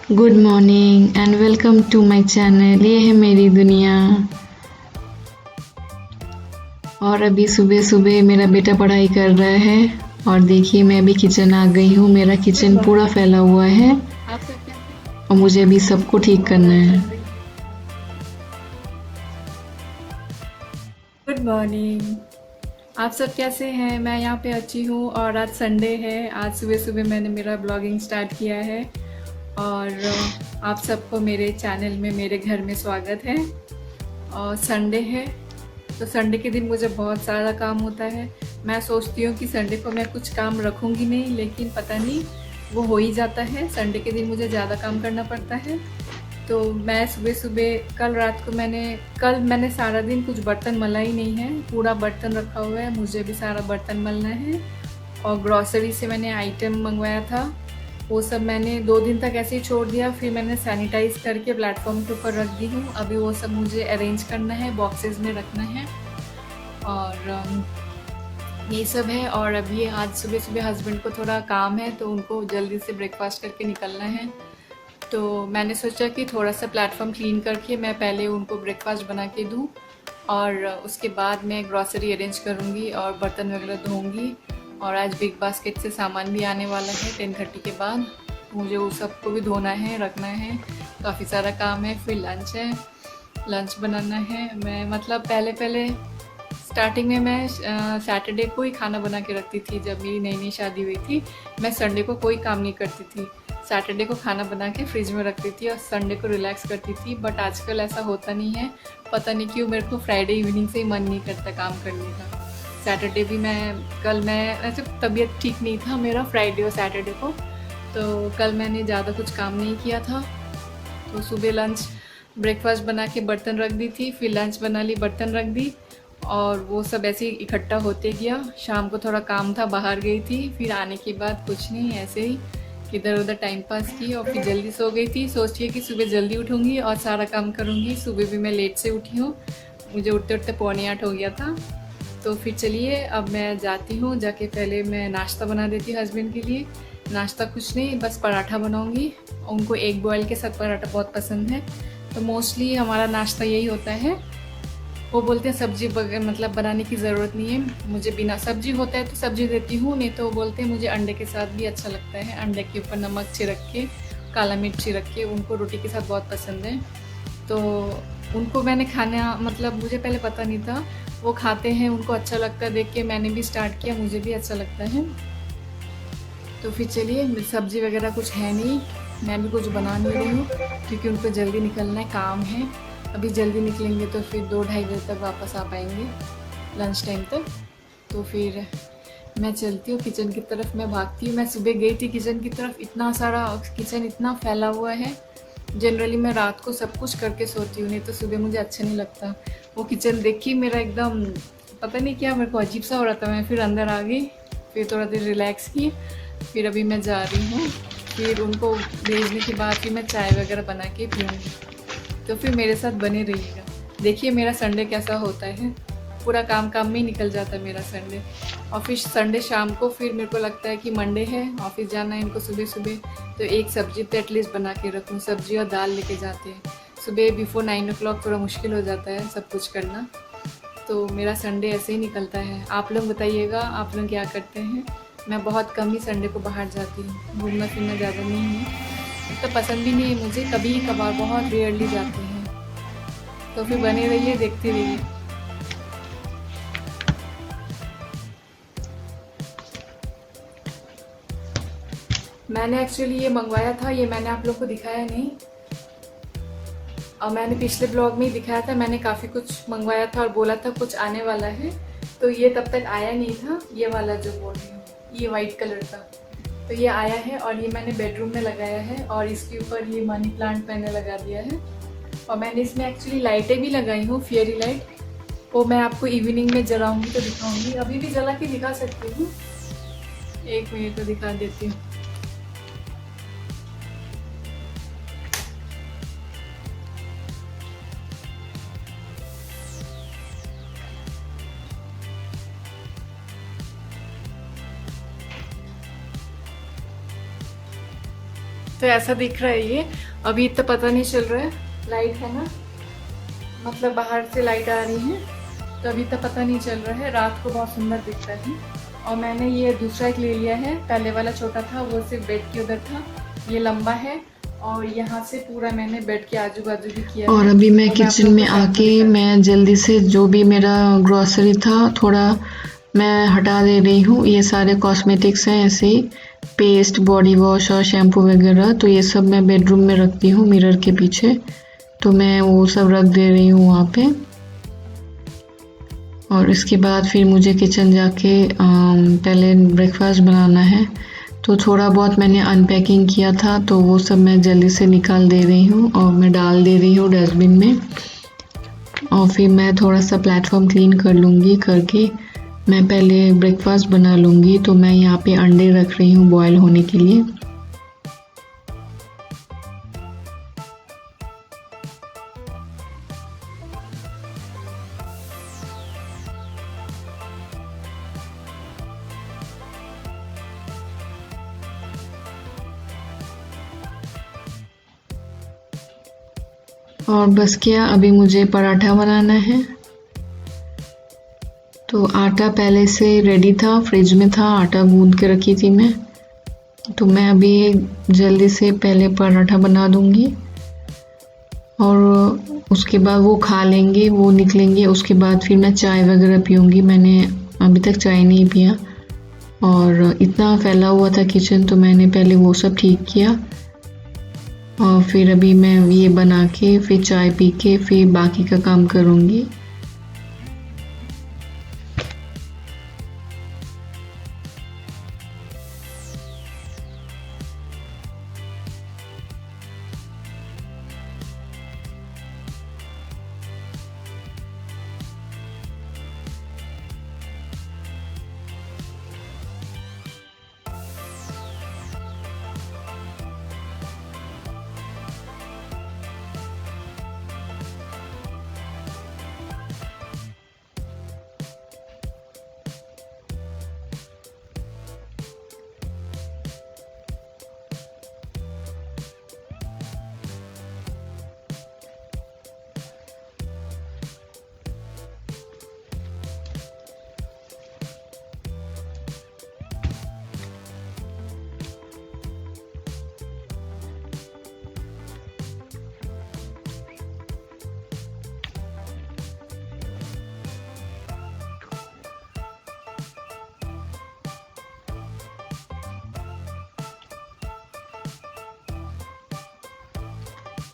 Good morning and welcome to my channel. ये है मेरी दुनिया। और अभी सुबह सुबह मेरा बेटा पढ़ाई कर रहा है और देखिए मैं अभी किचन आ गई हूँ। मेरा किचन पूरा फैला हुआ है और मुझे अभी सबको ठीक करना है। Good morning. आप सब कैसे हैं? मैं यहाँ पे अच्छी हूँ और आज संडे है। आज सुबह सुबह मैंने मेरा ब्लॉगिंग स्टार्ट किया है और आप सबको मेरे चैनल में मेरे घर में स्वागत है। और संडे है तो संडे के दिन मुझे बहुत सारा काम होता है। मैं सोचती हूँ कि संडे को मैं कुछ काम रखूँगी नहीं, लेकिन पता नहीं वो हो ही जाता है। संडे के दिन मुझे ज़्यादा काम करना पड़ता है। तो मैं सुबह सुबह कल मैंने सारा दिन कुछ बर्तन मला ही नहीं है। पूरा बर्तन रखा हुआ है, मुझे भी सारा बर्तन मलना है। और ग्रॉसरी से मैंने आइटम मंगवाया था, वो सब मैंने 2 दिन तक ऐसे ही छोड़ दिया। फिर मैंने सैनिटाइज़ करके प्लेटफॉर्म के ऊपर रख दी हूँ। अभी वो सब मुझे अरेंज करना है, बॉक्सेस में रखना है और यही सब है। और अभी आज सुबह सुबह हस्बैंड को थोड़ा काम है तो उनको जल्दी से ब्रेकफास्ट करके निकलना है। तो मैंने सोचा कि थोड़ा सा प्लेटफॉर्म क्लीन करके मैं पहले उनको ब्रेकफास्ट बना के दूँ और उसके बाद मैं ग्रॉसरी अरेंज करूँगी और बर्तन वगैरह धोऊँगी। और आज बिग बास्केट से सामान भी आने वाला है 10:30 के बाद। मुझे उस सबको भी धोना है, रखना है, काफ़ी सारा काम है। फिर लंच है, लंच बनाना है। मैं मतलब पहले पहले स्टार्टिंग में मैं सैटरडे को ही खाना बना के रखती थी। जब मेरी नई नई शादी हुई थी मैं संडे को कोई काम नहीं करती थी। सैटरडे को खाना बना के फ्रिज में रखती थी और संडे को रिलैक्स करती थी। बट आजकल ऐसा होता नहीं है, पता नहीं क्यों मेरे को फ्राइडे इवनिंग से ही मन नहीं करता काम करने का। सैटरडे भी कल मैं ऐसे तबीयत ठीक नहीं था मेरा फ्राइडे और सैटरडे को, तो कल मैंने ज़्यादा कुछ काम नहीं किया था। तो सुबह लंच ब्रेकफास्ट बना के बर्तन रख दी थी, फिर लंच बना ली, बर्तन रख दी और वो सब ऐसे ही इकट्ठा होते गया। शाम को थोड़ा काम था, बाहर गई थी, फिर आने के बाद कुछ नहीं, ऐसे ही इधर उधर टाइम पास की और फिर जल्दी सो गई थी। सोचिए कि सुबह जल्दी उठूँगी और सारा काम करूँगी। सुबह भी मैं लेट से उठी हूँ, मुझे उठते उठते 7:45 हो गया था। तो फिर चलिए अब मैं जाती हूँ, जाके पहले मैं नाश्ता बना देती हूँ हस्बैंड के लिए। नाश्ता कुछ नहीं, बस पराठा बनाऊँगी। उनको एग बॉयल के साथ पराठा बहुत पसंद है, तो मोस्टली हमारा नाश्ता यही होता है। वो बोलते हैं सब्जी मतलब बनाने की ज़रूरत नहीं है। मुझे बिना सब्जी होता है तो सब्जी देती हूँ, नहीं तो वो बोलते हैं मुझे अंडे के साथ भी अच्छा लगता है। अंडे के ऊपर नमक छिड़क के, काला मिर्च छिड़क के, उनको रोटी के साथ बहुत पसंद है। तो उनको मैंने खाना मतलब मुझे पहले पता नहीं था, वो खाते हैं, उनको अच्छा लगता है देख के मैंने भी स्टार्ट किया, मुझे भी अच्छा लगता है। तो फिर चलिए, सब्जी वगैरह कुछ है नहीं, मैं भी कुछ बना नहीं रही हूँ क्योंकि उनको जल्दी निकलना है, काम है। अभी जल्दी निकलेंगे तो फिर 2-2:30 बजे तक वापस आ पाएंगे, लंच टाइम तक। तो फिर मैं चलती हूँ किचन की तरफ, मैं भागती हूँ। मैं सुबह गई थी किचन की तरफ, इतना सारा किचन इतना फैला हुआ है। जनरली मैं रात को सब कुछ करके सोती हूँ, नहीं तो सुबह मुझे अच्छा नहीं लगता। वो किचन देख के मेरा एकदम पता नहीं क्या मेरे को अजीब सा हो रहा था। मैं फिर अंदर आ गई, फिर थोड़ा देर रिलैक्स की, फिर अभी मैं जा रही हूँ। फिर उनको भेजने के बाद फिर मैं चाय वगैरह बना के पीऊँगी। तो फिर मेरे साथ बने रहिएगा। देखिए मेरा संडे कैसा होता है, पूरा काम काम में ही निकल जाता है मेरा संडे। और फिर संडे शाम को फिर मेरे को लगता है कि मंडे है, ऑफिस जाना है इनको सुबह सुबह, तो एक सब्जी तो एटलीस्ट बना के रखूँ। सब्जी और दाल लेके जाते हैं सुबह बिफोर 9 o'clock, थोड़ा मुश्किल हो जाता है सब कुछ करना। तो मेरा संडे ऐसे ही निकलता है। आप लोग बताइएगा, आप लोग क्या करते हैं? मैं बहुत कम ही संडे को बाहर जाती हूँ, घूमना फिरना ज़्यादा नहीं है, तो पसंद भी नहीं है मुझे, कभी कभार बहुत रेयरली जाते हैं। तो फिर बने रहिए, देखते रहिए। मैंने एक्चुअली ये मंगवाया था, ये मैंने आप लोग को दिखाया नहीं, और मैंने पिछले ब्लॉग में ही दिखाया था। मैंने काफ़ी कुछ मंगवाया था और बोला था कुछ आने वाला है, तो ये तब तक आया नहीं था। ये वाला जो बोल रही हूँ, ये वाइट कलर का, तो ये आया है और ये मैंने बेडरूम में लगाया है और इसके ऊपर ये मनी प्लांट मैंने लगा दिया है। और मैंने इसमें एक्चुअली लाइटें भी लगाई हूँ, फेयरी लाइट, वो मैं आपको इवनिंग में जलाऊंगी तो दिखाऊंगी। अभी भी जला के दिखा सकती हूँ, 1 मिनट में दिखा देती हूँ। तो ऐसा दिख रहा है ये। अभी तो पता नहीं चल रहा है, लाइट है ना, मतलब बाहर से लाइट आ रही है, तो अभी तो पता नहीं चल रहा है। रात को बहुत सुंदर दिखता है। और मैंने ये दूसरा एक ले लिया है, पहले वाला छोटा था वो सिर्फ बेड के उधर था, ये लंबा है और यहाँ से पूरा मैंने बेड के आजू बाजू भी किया और है। अभी मैं और आप किचन लोग में को शाम को आके दिखाती मैं जल्दी से जो भी मेरा ग्रॉसरी था थोड़ा मैं हटा दे रही हूँ। ये सारे कॉस्मेटिक्स हैं ऐसे ही, पेस्ट, बॉडी वॉश और शैम्पू वगैरह, तो ये सब मैं बेडरूम में रखती हूँ मिरर के पीछे, तो मैं वो सब रख दे रही हूँ वहाँ पे। और इसके बाद फिर मुझे किचन जाके पहले ब्रेकफास्ट बनाना है, तो थोड़ा बहुत मैंने अनपैकिंग किया था तो वो सब मैं जल्दी से निकाल दे रही हूँ और मैं डाल दे रही हूँ डस्टबिन में। और फिर मैं थोड़ा सा प्लेटफॉर्म क्लीन कर लूँगी, करके मैं पहले ब्रेकफास्ट बना लूँगी। तो मैं यहाँ पे अंडे रख रही हूँ बॉयल होने के लिए। और बस क्या, अभी मुझे पराठा बनाना है। तो आटा पहले से रेडी था, फ्रिज में था, आटा गूंद के रखी थी मैं। तो मैं अभी जल्दी से पहले पराठा बना दूंगी और उसके बाद वो खा लेंगे, वो निकलेंगे, उसके बाद फिर मैं चाय वगैरह पीऊँगी। मैंने अभी तक चाय नहीं पिया और इतना फैला हुआ था किचन, तो मैंने पहले वो सब ठीक किया और फिर अभी मैं ये बना के फिर चाय पी के फिर बाकी का काम करूँगी।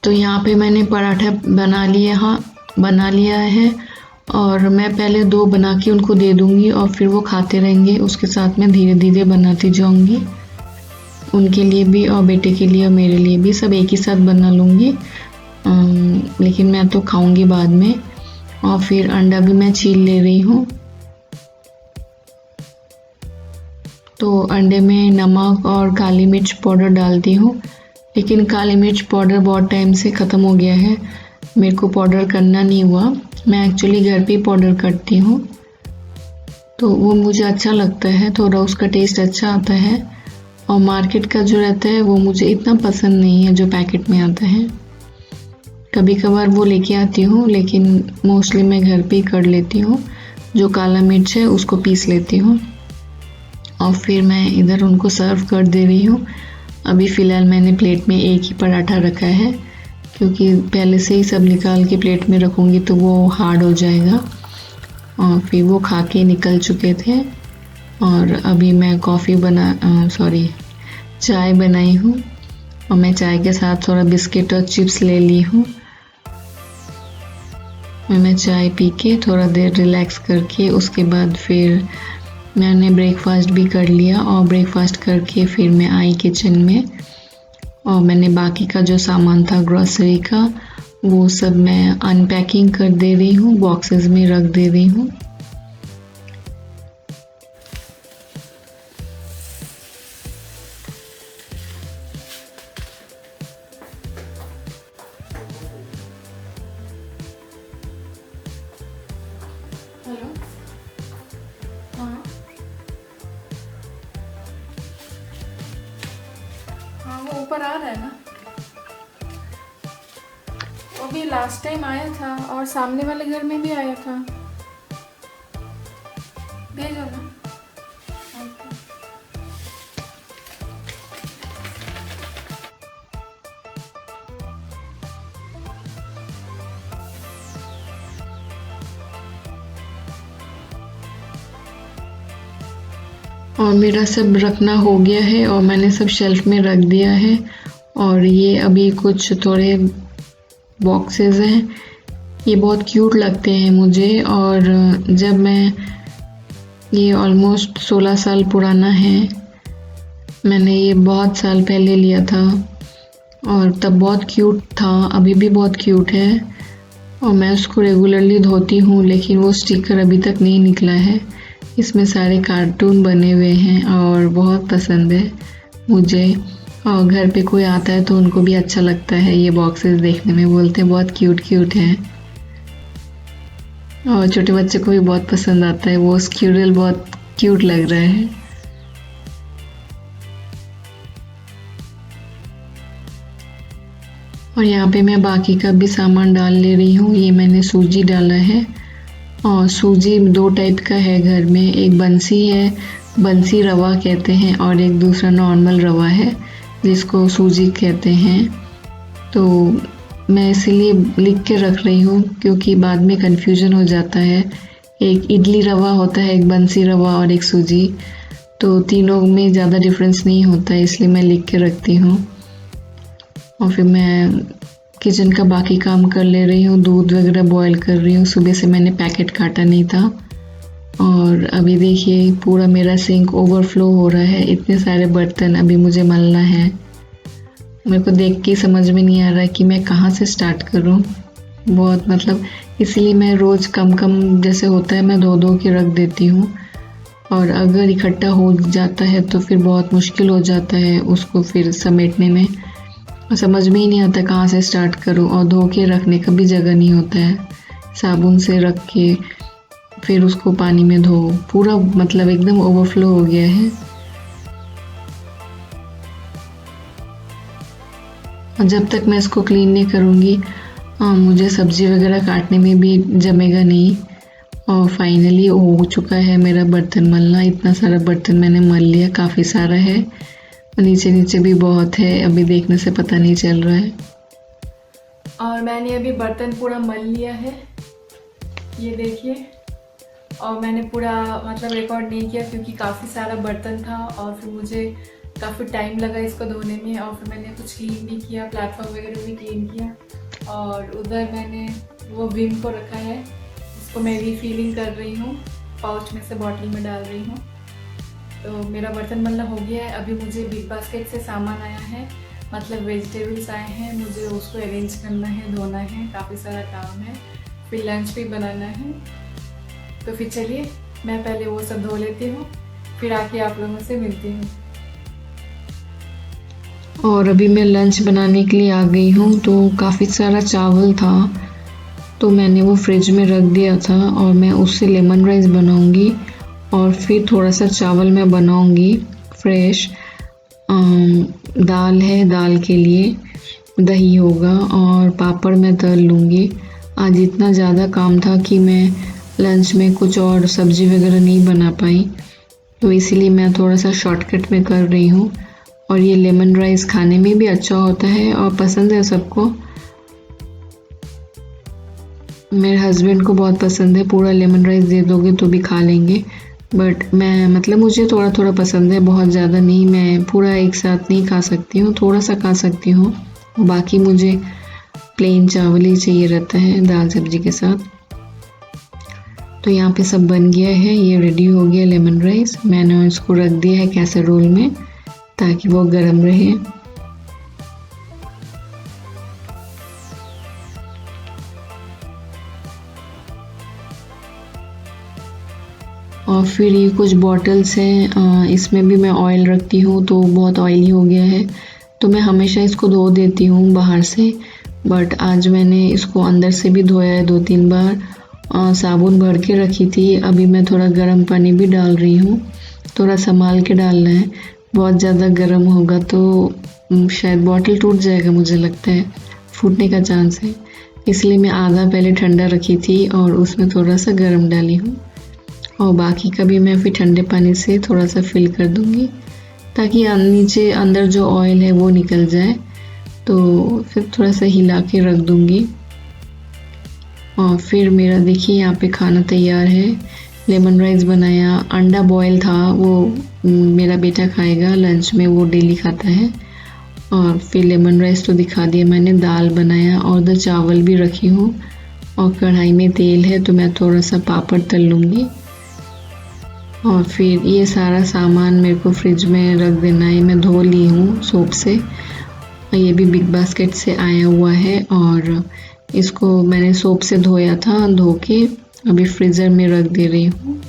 तो यहाँ पे मैंने पराठा बना लिया है और मैं पहले 2 बना के उनको दे दूँगी और फिर वो खाते रहेंगे। उसके साथ मैं धीरे धीरे बनाती जाऊँगी, उनके लिए भी और बेटे के लिए और मेरे लिए भी, सब एक ही साथ बना लूँगी। लेकिन मैं तो खाऊँगी बाद में। और फिर अंडा भी मैं छील ले रही हूँ। तो अंडे में नमक और काली मिर्च पाउडर डालती हूँ, लेकिन काली मिर्च पाउडर बहुत टाइम से ख़त्म हो गया है, मेरे को पाउडर करना नहीं हुआ। मैं एक्चुअली घर पे ही पाउडर करती हूँ, तो वो मुझे अच्छा लगता है, थोड़ा उसका टेस्ट अच्छा आता है। और मार्केट का जो रहता है वो मुझे इतना पसंद नहीं है, जो पैकेट में आता है। कभी कभार वो लेके आती हूँ, लेकिन मोस्टली मैं घर पे ही कर लेती हूँ। जो काला मिर्च है उसको पीस लेती हूँ और फिर मैं इधर उनको सर्व कर दे रही हूँ। अभी फ़िलहाल मैंने प्लेट में एक ही पराठा रखा है, क्योंकि पहले से ही सब निकाल के प्लेट में रखूँगी तो वो हार्ड हो जाएगा। और फिर वो खा के निकल चुके थे और अभी मैं चाय बनाई हूँ और मैं चाय के साथ थोड़ा बिस्किट और चिप्स ले ली हूँ। मैं चाय पी के थोड़ा देर रिलैक्स करके उसके बाद फिर मैंने ब्रेकफास्ट भी कर लिया और ब्रेकफास्ट करके फिर मैं आई किचन में और मैंने बाकी का जो सामान था ग्रॉसरी का वो सब मैं अनपैकिंग कर दे रही हूँ, बॉक्सेस में रख दे रही हूँ। हेलो, हाँ हाँ, वो ऊपर आ रहा है ना? वो भी लास्ट टाइम आया था और सामने वाले घर में भी आया था। भेजो ना। और मेरा सब रखना हो गया है और मैंने सब शेल्फ में रख दिया है। और ये अभी कुछ थोड़े बॉक्सेस हैं, ये बहुत क्यूट लगते हैं मुझे। और जब मैं, ये ऑलमोस्ट 16 साल पुराना है, मैंने ये बहुत साल पहले लिया था और तब बहुत क्यूट था, अभी भी बहुत क्यूट है। और मैं उसको रेगुलरली धोती हूँ, लेकिन वो स्टिकर अभी तक नहीं निकला है। इसमें सारे कार्टून बने हुए हैं और बहुत पसंद है मुझे। और घर पे कोई आता है तो उनको भी अच्छा लगता है ये बॉक्सेस देखने में, बोलते हैं बहुत क्यूट क्यूट हैं। और छोटे बच्चे को भी बहुत पसंद आता है, वो स्क्यूरल बहुत क्यूट लग रहा है। और यहाँ पे मैं बाकी का भी सामान डाल ले रही हूँ। ये मैंने सूजी डाला है और सूजी 2 टाइप का है घर में, एक बंसी है, बंसी रवा कहते हैं, और एक दूसरा नॉर्मल रवा है जिसको सूजी कहते हैं। तो मैं इसीलिए लिख के रख रही हूँ क्योंकि बाद में कन्फ्यूजन हो जाता है। एक इडली रवा होता है, एक बंसी रवा और एक सूजी, तो तीनों में ज़्यादा डिफरेंस नहीं होता है, इसलिए मैं लिख के रखती हूँ। और फिर मैं किचन का बाकी काम कर ले रही हूँ, दूध वगैरह बॉईल कर रही हूँ। सुबह से मैंने पैकेट काटा नहीं था और अभी देखिए पूरा मेरा सिंक ओवरफ्लो हो रहा है, इतने सारे बर्तन अभी मुझे मलना है। मेरे को देख के समझ में नहीं आ रहा है कि मैं कहाँ से स्टार्ट करूँ। बहुत मतलब इसीलिए मैं रोज़ कम कम जैसे होता है मैं धो के रख देती हूँ, और अगर इकट्ठा हो जाता है तो फिर बहुत मुश्किल हो जाता है उसको फिर समेटने में। समझ में ही नहीं आता कहाँ से स्टार्ट करूँ, और धो के रखने का भी जगह नहीं होता है। साबुन से रख के फिर उसको पानी में धो, पूरा मतलब एकदम ओवरफ्लो हो गया है। और जब तक मैं इसको क्लीन नहीं करूँगी मुझे सब्जी वगैरह काटने में भी जमेगा नहीं। और फाइनली हो चुका है मेरा बर्तन मलना। इतना सारा बर्तन मैंने मल लिया, काफ़ी सारा है, नीचे नीचे भी बहुत है, अभी देखने से पता नहीं चल रहा है। और मैंने अभी बर्तन पूरा मल लिया है, ये देखिए। और मैंने पूरा मतलब रिकॉर्ड नहीं किया क्योंकि काफ़ी सारा बर्तन था और फिर मुझे काफ़ी टाइम लगा इसको धोने में। और फिर मैंने कुछ क्लीन भी किया, प्लेटफॉर्म वगैरह भी क्लीन किया। और उधर मैंने वो विम को रखा है, इसको मैं रीफिलिंग कर रही हूँ, पाउच में से बॉटल में डाल रही हूँ। तो मेरा बर्तन मलना हो गया है। अभी मुझे बिग बास्केट से सामान आया है, मतलब वेजिटेबल्स आए हैं, मुझे उसको अरेंज करना है, धोना है, काफ़ी सारा काम है, फिर लंच भी बनाना है। तो फिर चलिए मैं पहले वो सब धो लेती हूँ, फिर आके आप लोगों से मिलती हूँ। और अभी मैं लंच बनाने के लिए आ गई हूँ। तो काफ़ी सारा चावल था तो मैंने वो फ्रिज में रख दिया था और मैं उससे लेमन राइस बनाऊँगी। और फिर थोड़ा सा चावल मैं बनाऊँगी फ्रेश। दाल है, दाल के लिए दही होगा और पापड़ मैं तल लूँगी। आज इतना ज़्यादा काम था कि मैं लंच में कुछ और सब्ज़ी वगैरह नहीं बना पाई, तो इसीलिए मैं थोड़ा सा शॉर्टकट में कर रही हूँ। और ये लेमन राइस खाने में भी अच्छा होता है और पसंद है सबको। मेरे हस्बैंड को बहुत पसंद है, पूरा लेमन राइस दे दोगे तो भी खा लेंगे। बट मैं मतलब मुझे थोड़ा थोड़ा पसंद है, बहुत ज़्यादा नहीं, मैं पूरा एक साथ नहीं खा सकती हूँ, थोड़ा सा खा सकती हूँ। बाकी मुझे प्लेन चावल ही चाहिए रहता है दाल सब्जी के साथ। तो यहाँ पे सब बन गया है, ये रेडी हो गया लेमन राइस। मैंने इसको रख दिया है कैसरोल में ताकि वो गर्म रहे। और फिर ये कुछ बॉटल्स हैं, इसमें भी मैं ऑयल रखती हूँ, तो बहुत ऑयली हो गया है तो मैं हमेशा इसको धो देती हूँ बाहर से। बट आज मैंने इसको अंदर से भी धोया है 2-3 बार। साबुन भर के रखी थी, अभी मैं थोड़ा गर्म पानी भी डाल रही हूँ, थोड़ा संभाल के डालना है बहुत ज़्यादा गर्म होगा तो शायद बॉटल टूट जाएगा, मुझे लगता है फूटने का चांस है। इसलिए मैं आधा पहले ठंडा रखी थी और उसमें थोड़ा सा गर्म डाली हूँ, और बाकी का भी मैं फिर ठंडे पानी से थोड़ा सा फिल कर दूँगी ताकि नीचे अंदर जो ऑयल है वो निकल जाए। तो फिर थोड़ा सा हिला के रख दूँगी। और फिर मेरा देखिए यहाँ पे खाना तैयार है। लेमन राइस बनाया, अंडा बॉयल था, वो मेरा बेटा खाएगा लंच में, वो डेली खाता है। और फिर लेमन राइस तो दिखा दिया मैंने, दाल बनाया और उधर चावल भी रखी हूँ। और कढ़ाई में तेल है तो मैं थोड़ा सा पापड़ तल लूँगी। और फिर ये सारा सामान मेरे को फ्रिज में रख देना है। मैं धो ली हूँ सोप से, ये भी बिग बास्केट से आया हुआ है और इसको मैंने सोप से धोया था, धो के अभी फ्रीज़र में रख दे रही हूँ।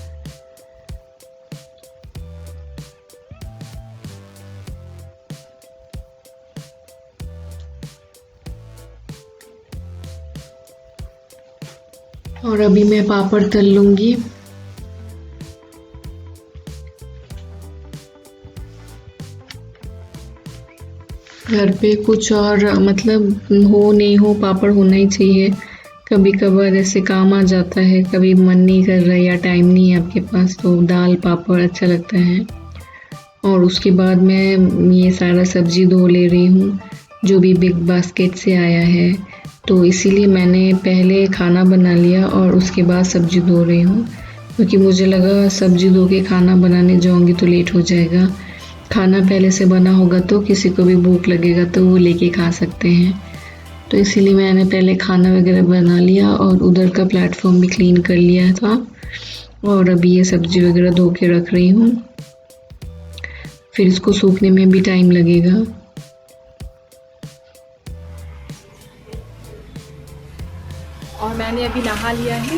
और अभी मैं पापड़ तल लूँगी। घर पे कुछ और मतलब हो नहीं हो, पापड़ होना ही चाहिए। कभी कभार ऐसे काम आ जाता है, कभी मन नहीं कर रहा है या टाइम नहीं है आपके पास, तो दाल पापड़ अच्छा लगता है। और उसके बाद मैं ये सारा सब्जी धो ले रही हूँ जो भी बिग बास्केट से आया है। तो इसीलिए मैंने पहले खाना बना लिया और उसके बाद सब्जी धो रही हूँ, क्योंकि मुझे लगा सब्जी धो के खाना बनाने जाऊँगी तो लेट हो जाएगा। खाना पहले से बना होगा तो किसी को भी भूख लगेगा तो वो लेके खा सकते हैं। तो इसीलिए मैंने पहले खाना वगैरह बना लिया और उधर का प्लेटफॉर्म भी क्लीन कर लिया था। और अभी ये सब्जी वगैरह धो के रख रही हूँ, फिर इसको सूखने में भी टाइम लगेगा। और मैंने अभी नहा लिया है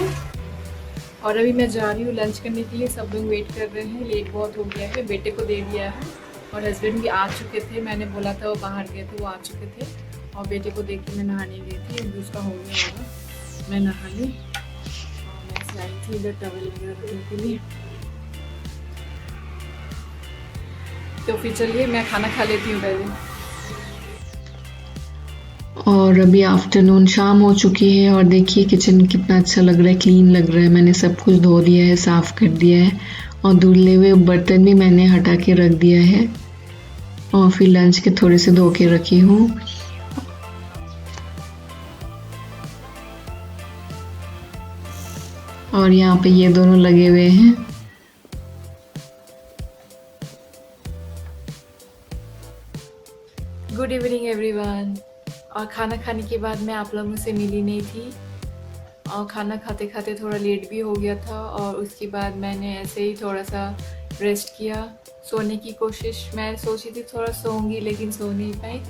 और अभी मैं जा रही हूँ लंच करने के लिए। सब लोग वेट कर रहे हैं, लेट बहुत हो गया है। बेटे को दे दिया है और हस्बैंड भी आ चुके थे, मैंने बोला था वो बाहर गए थे, वो आ चुके थे। और बेटे को देख के मैं नहाने गई थी, अभी उसका हो गया होगा, मैं नहा ली। और मैं ऐसे आई थी इधर टॉवल वगैरह रखने के लिए। तो फिर चलिए मैं खाना खा लेती हूँ पहले। और अभी आफ्टरनून शाम हो चुकी है और देखिए किचन कितना अच्छा लग रहा है, क्लीन लग रहा है। मैंने सब कुछ धो दिया है, साफ़ कर दिया है और धुले हुए बर्तन भी मैंने हटा के रख दिया है। और फिर लंच के थोड़े से धो के रखी हूँ। और यहाँ पे ये दोनों लगे हुए हैं। Good evening everyone. और खाना खाने के बाद मैं आप लोगों से मिली नहीं थी और खाना खाते खाते थोड़ा लेट भी हो गया था। और उसके बाद मैंने ऐसे ही थोड़ा सा रेस्ट किया, सोने की कोशिश। मैं सोची थी थोड़ा सोऊंगी लेकिन सो नहीं पाई।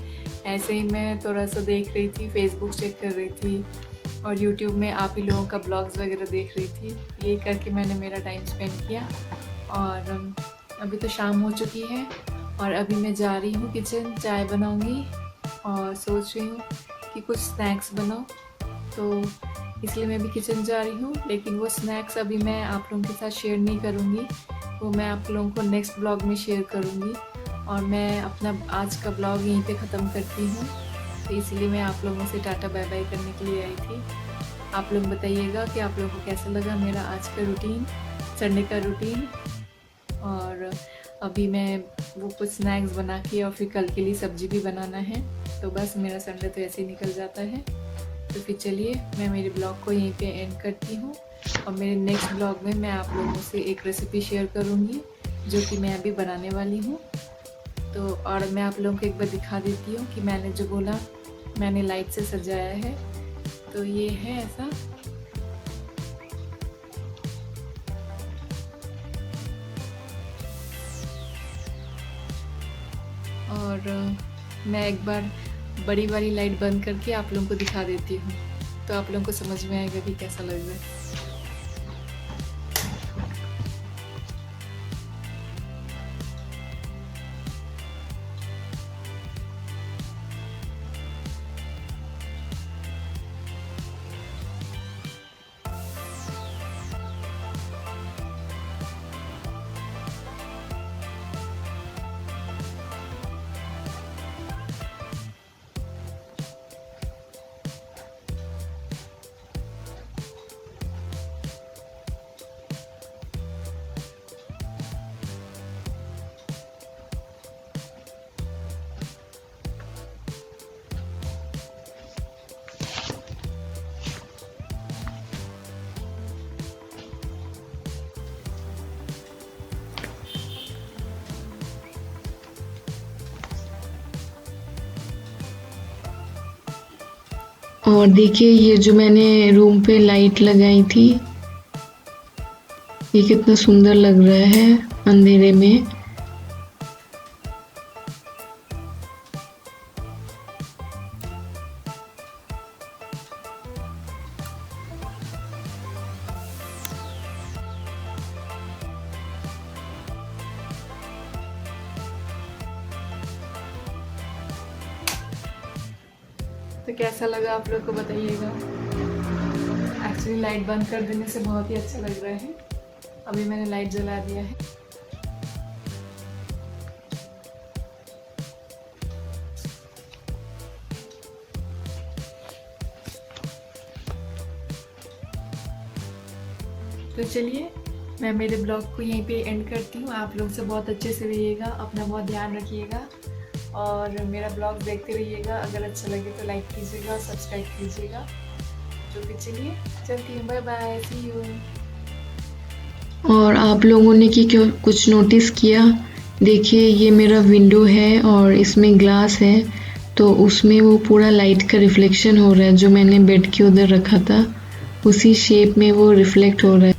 ऐसे ही मैं थोड़ा सा देख रही थी, फेसबुक चेक कर रही थी और यूट्यूब में आप ही लोगों का ब्लॉग्स वगैरह देख रही थी। ये करके मैंने मेरा टाइम स्पेंड किया। और अभी तो शाम हो चुकी है और अभी मैं जा रही हूँ किचन, चाय बनाऊँगी और सोच रही हूँ कि कुछ स्नैक्स बनाऊँ। तो इसलिए मैं भी किचन जा रही हूँ, लेकिन वो स्नैक्स अभी मैं आप लोगों के साथ शेयर नहीं करूँगी, वो मैं आप लोगों को नेक्स्ट ब्लॉग में शेयर करूँगी। और मैं अपना आज का ब्लॉग यहीं पे ख़त्म करती हूँ। तो इसलिए मैं आप लोगों से टाटा बाय बाय करने के लिए आई थी। आप लोग बताइएगा कि आप लोगों को कैसा लगा मेरा आज का रूटीन, संडे का रूटीन। और अभी मैं वो कुछ स्नैक्स बना के और फिर कल के लिए सब्जी भी बनाना है। तो बस मेरा संडे तो ऐसे ही निकल जाता है। तो फिर चलिए मैं मेरे ब्लॉग को यहीं पे एंड करती हूँ और मेरे नेक्स्ट ब्लॉग में मैं आप लोगों से एक रेसिपी शेयर करूँगी जो कि मैं अभी बनाने वाली हूँ। तो और मैं आप लोगों को एक बार दिखा देती हूँ कि मैंने जो बोला मैंने लाइट से सजाया है, तो ये है ऐसा। और मैं एक बार बड़ी वाली लाइट बंद करके आप लोगों को दिखा देती हूँ, तो आप लोगों को समझ में आएगा कि कैसा लग रहा है। और देखिए ये जो मैंने रूम पे लाइट लगाई थी, ये कितना सुंदर लग रहा है अंधेरे में। तो कैसा लगा आप लोग को बताइएगा। एक्चुअली लाइट बंद कर देने से बहुत ही अच्छा लग रहा है। अभी मैंने लाइट जला दिया है। तो चलिए मैं मेरे ब्लॉग को यहीं पे एंड करती हूँ। आप लोग से बहुत अच्छे से रहिएगा, अपना बहुत ध्यान रखिएगा और मेरा ब्लॉग देखते रहिएगा। अगर अच्छा लगे तो लाइक कीजिएगा और सब्सक्राइब कीजिएगा। तो फिर चलिए चलती हूँ, बाय बाय, सी यू। और आप लोगों ने क्यों कुछ नोटिस किया? देखिए ये मेरा विंडो है और इसमें ग्लास है, तो उसमें वो पूरा लाइट का रिफ्लेक्शन हो रहा है। जो मैंने बेड के उधर रखा था उसी शेप में वो रिफ्लेक्ट हो रहा है।